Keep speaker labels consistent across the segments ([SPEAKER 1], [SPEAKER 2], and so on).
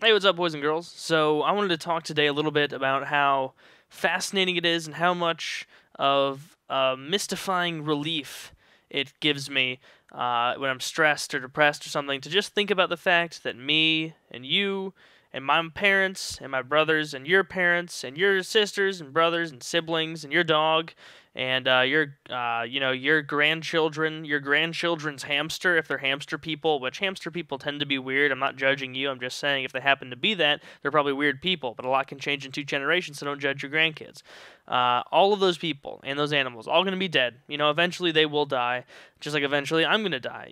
[SPEAKER 1] Hey, what's up, boys and girls? So, I wanted to talk today a little bit about how fascinating it is and how much of mystifying relief it gives me when I'm stressed or depressed or something to just think about the fact that me and you and my parents and my brothers and your parents and your sisters and brothers and siblings and your dog and your grandchildren, your grandchildren's hamster, if they're hamster people, which hamster people tend to be weird. I'm not judging you. I'm just saying if they happen to be that, they're probably weird people. But a lot can change in 2 generations, so don't judge your grandkids. All of those people and those animals, all going to be dead. Eventually they will die, just like eventually I'm going to die.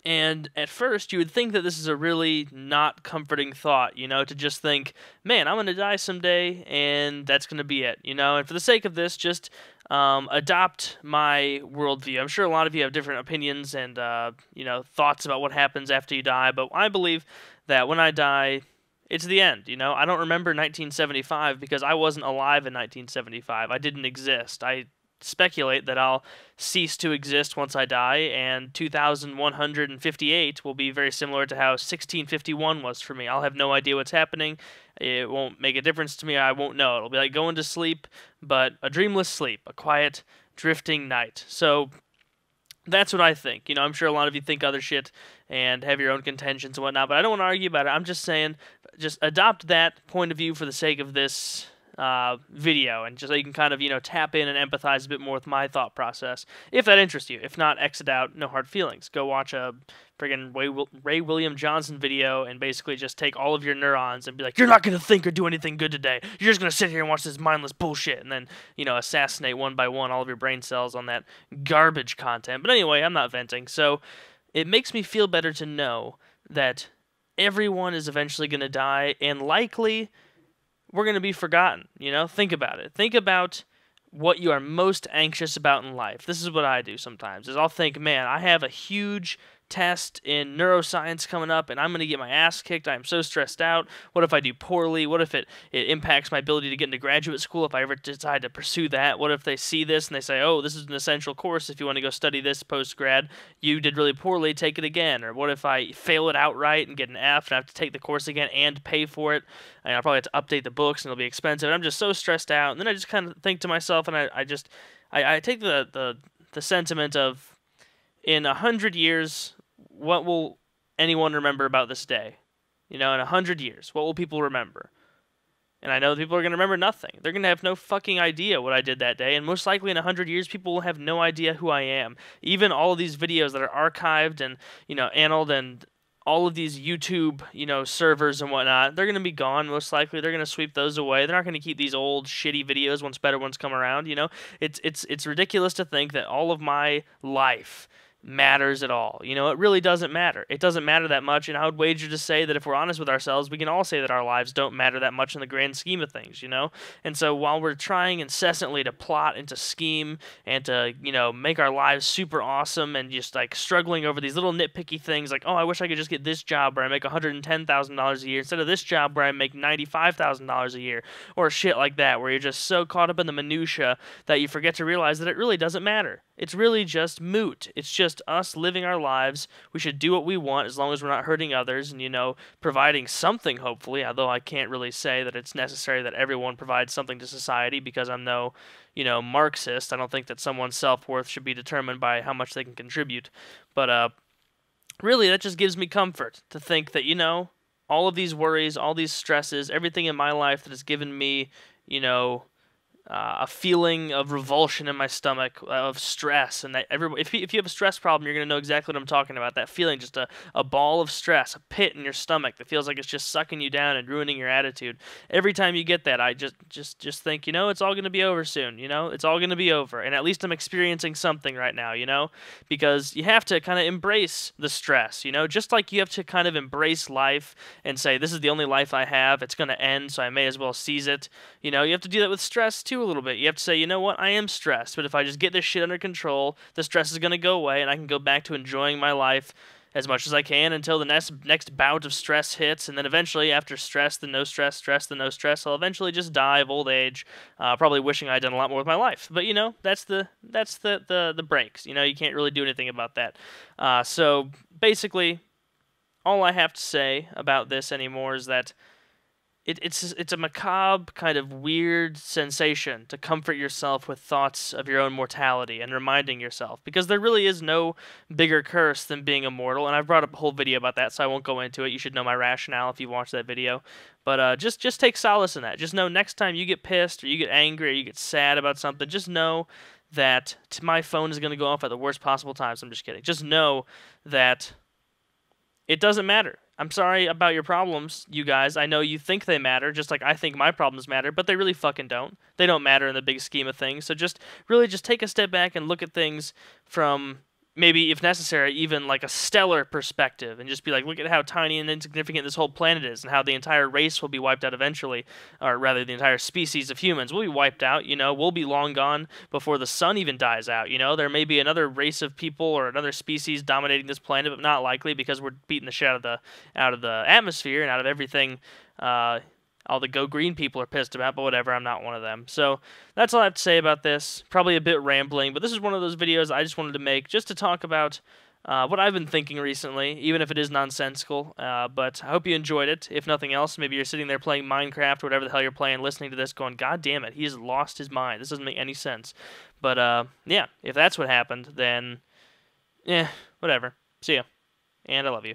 [SPEAKER 1] And at first, you would think that this is a really not comforting thought, to just think, man, I'm going to die someday, and that's going to be it. And for the sake of this, just adopt my worldview. I'm sure a lot of you have different opinions and, thoughts about what happens after you die, but I believe that when I die, it's the end. I don't remember 1975 because I wasn't alive in 1975. I didn't exist. I speculate that I'll cease to exist once I die, and 2158 will be very similar to how 1651 was for me. I'll have no idea what's happening. It won't make a difference to me. I won't know. It'll be like going to sleep, but a dreamless sleep, a quiet, drifting night. So that's what I think. I'm sure a lot of you think other shit and have your own contentions and whatnot, but I don't want to argue about it. I'm just saying, just adopt that point of view for the sake of this video, and just so you can kind of, tap in and empathize a bit more with my thought process, if that interests you. If not, exit out, no hard feelings. Go watch a friggin' Ray William Johnson video and basically just take all of your neurons and be like, you're not going to think or do anything good today. You're just going to sit here and watch this mindless bullshit, and then, assassinate one by one all of your brain cells on that garbage content. But anyway, I'm not venting, so it makes me feel better to know that everyone is eventually going to die, and likely we're going to be forgotten. Think about it. Think about what you are most anxious about in life. This is what I do sometimes, is I'll think, man, I have a huge test in neuroscience coming up, and I'm going to get my ass kicked. I'm so stressed out. What if I do poorly? What if it impacts my ability to get into graduate school if I ever decide to pursue that? What if they see this and they say, oh, this is an essential course if you want to go study this post-grad. You did really poorly, take it again. Or what if I fail it outright and get an F and I have to take the course again and pay for it? And I'll probably have to update the books and it'll be expensive. And I'm just so stressed out. And then I just kind of think to myself, and I take the sentiment of, in 100 years, what will anyone remember about this day? In 100 years, what will people remember? And I know people are going to remember nothing. They're going to have no fucking idea what I did that day. And most likely in 100 years, people will have no idea who I am. Even all of these videos that are archived and, annaled, and all of these YouTube, servers and whatnot, they're going to be gone most likely. They're going to sweep those away. They're not going to keep these old shitty videos once better ones come around, It's ridiculous to think that all of my life matters at all. It really doesn't matter. It doesn't matter that much, and I would wager to say that if we're honest with ourselves, we can all say that our lives don't matter that much in the grand scheme of things, And so while we're trying incessantly to plot and to scheme and to, make our lives super awesome and just like struggling over these little nitpicky things like, oh, I wish I could just get this job where I make $110,000 a year instead of this job where I make $95,000 a year, or shit like that, where you're just so caught up in the minutia that you forget to realize that it really doesn't matter. It's really just moot. It's just us living our lives. We should do what we want as long as we're not hurting others and, providing something, hopefully, although I can't really say that it's necessary that everyone provides something to society because I'm no, Marxist. I don't think that someone's self-worth should be determined by how much they can contribute. But really, that just gives me comfort to think that, all of these worries, all these stresses, everything in my life that has given me, a feeling of revulsion in my stomach, of stress, and that if you have a stress problem, you're going to know exactly what I'm talking about. That feeling, just a ball of stress, a pit in your stomach that feels like it's just sucking you down and ruining your attitude. Every time you get that, I just think, it's all going to be over soon, It's all going to be over, and at least I'm experiencing something right now, Because you have to kind of embrace the stress, Just like you have to kind of embrace life and say, this is the only life I have, it's going to end, so I may as well seize it. You have to do that with stress, too, a little bit. You have to say, you know what, I am stressed, but if I just get this shit under control, the stress is going to go away, and I can go back to enjoying my life as much as I can until the next bout of stress hits, and then eventually, after stress, then no stress, stress, then no stress, I'll eventually just die of old age, probably wishing I'd done a lot more with my life. But, that's the breaks. You can't really do anything about that. So, basically, all I have to say about this anymore is that it's a macabre kind of weird sensation to comfort yourself with thoughts of your own mortality and reminding yourself, because there really is no bigger curse than being immortal. And I've brought up a whole video about that, so I won't go into it. You should know my rationale if you watch that video. But just take solace in that. Just know next time you get pissed or you get angry or you get sad about something, just know that my phone is going to go off at the worst possible times. I'm just kidding. Just know that it doesn't matter. I'm sorry about your problems, you guys. I know you think they matter, just like I think my problems matter, but they really fucking don't. They don't matter in the big scheme of things. So just really just take a step back and look at things from maybe, if necessary, even like a stellar perspective, and just be like, look at how tiny and insignificant this whole planet is, and how the entire race will be wiped out eventually, or rather, the entire species of humans will be wiped out. We'll be long gone before the sun even dies out. There may be another race of people or another species dominating this planet, but not likely, because we're beating the shit out of the atmosphere and out of everything. All the Go Green people are pissed about, but whatever, I'm not one of them. So that's all I have to say about this. Probably a bit rambling, but this is one of those videos I just wanted to make just to talk about what I've been thinking recently, even if it is nonsensical. But I hope you enjoyed it. If nothing else, maybe you're sitting there playing Minecraft or whatever the hell you're playing, listening to this going, God damn it, he's lost his mind. This doesn't make any sense. But yeah, if that's what happened, then whatever. See ya. And I love you.